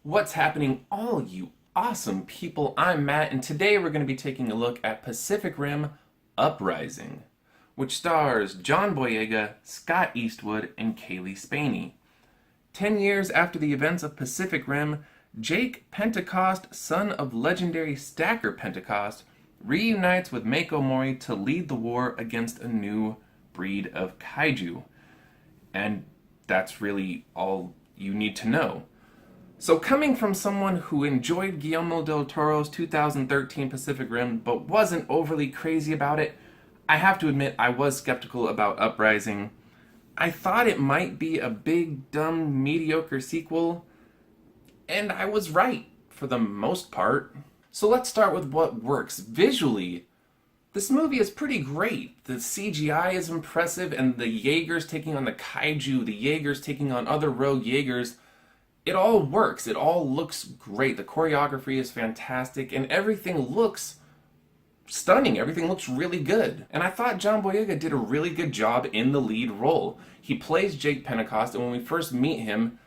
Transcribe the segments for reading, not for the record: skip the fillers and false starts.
What's happening, all you awesome people? I'm Matt, and today we're going to be taking a look at Pacific Rim Uprising, which stars John Boyega, Scott Eastwood, and Kaylee Spaney. 10 years after the events of Pacific Rim, Jake Pentecost, son of legendary Stacker Pentecost, reunites with Mako Mori to lead the war against a new breed of Kaiju. And that's really all you need to know. So coming from someone who enjoyed Guillermo del Toro's 2013 Pacific Rim but wasn't overly crazy about it, I have to admit I was skeptical about Uprising. I thought it might be a big, dumb, mediocre sequel, and I was right for the most part. So let's start with what works. Visually, this movie is pretty great. The CGI is impressive, and the Jaegers taking on the Kaiju, the Jaegers taking on other rogue Jaegers, it all works. It all looks great. The choreography is fantastic, and everything looks stunning. Everything looks really good. And I thought John Boyega did a really good job in the lead role. He plays Jake Pentecost, and when we first meet him,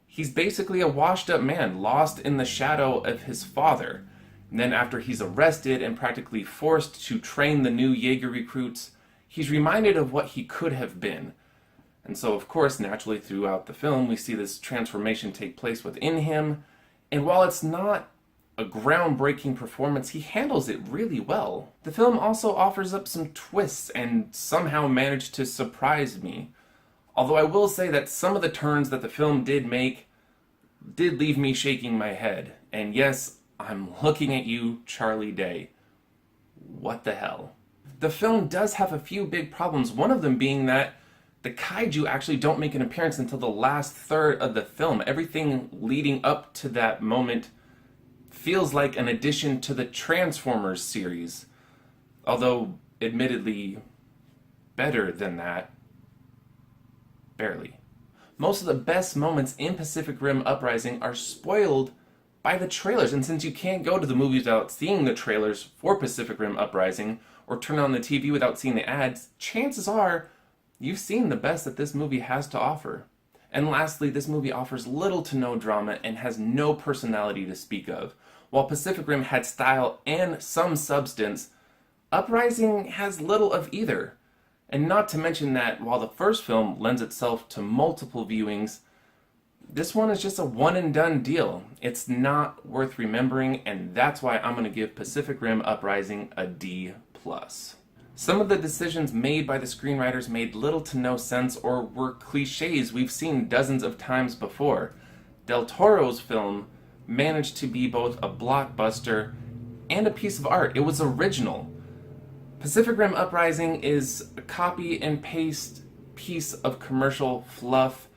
he's basically a washed-up man, lost in the shadow of his father. And then after he's arrested and practically forced to train the new Jaeger recruits, he's reminded of what he could have been. And so, of course, naturally throughout the film, we see this transformation take place within him. And while it's not a groundbreaking performance, he handles it really well. The film also offers up some twists and somehow managed to surprise me. Although I will say that some of the turns that the film did make did leave me shaking my head. And yes, I'm looking at you, Charlie Day. What the hell? The film does have a few big problems, one of them being that the Kaiju actually don't make an appearance until the last third of the film. Everything leading up to that moment feels like an addition to the Transformers series. Although, admittedly, better than that. Barely. Most of the best moments in Pacific Rim Uprising are spoiled by the trailers, and since you can't go to the movies without seeing the trailers for Pacific Rim Uprising, or turn on the TV without seeing the ads, chances are you've seen the best that this movie has to offer. And lastly, this movie offers little to no drama and has no personality to speak of. While Pacific Rim had style and some substance, Uprising has little of either. And not to mention that while the first film lends itself to multiple viewings, this one is just a one-and-done deal. It's not worth remembering, and that's why I'm going to give Pacific Rim Uprising a D+. Some of the decisions made by the screenwriters made little to no sense or were cliches we've seen dozens of times before. Del Toro's film managed to be both a blockbuster and a piece of art. It was original. Pacific Rim Uprising is a copy and paste piece of commercial fluff,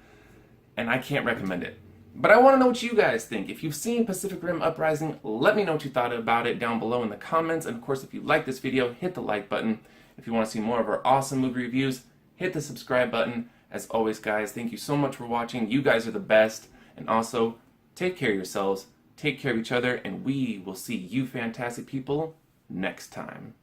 and I can't recommend it. But I want to know what you guys think. If you've seen Pacific Rim Uprising, let me know what you thought about it down below in the comments. And of course, if you like this video, hit the like button. If you want to see more of our awesome movie reviews, hit the subscribe button. As always, guys, thank you so much for watching. You guys are the best. And also, take care of yourselves, take care of each other, and we will see you fantastic people next time.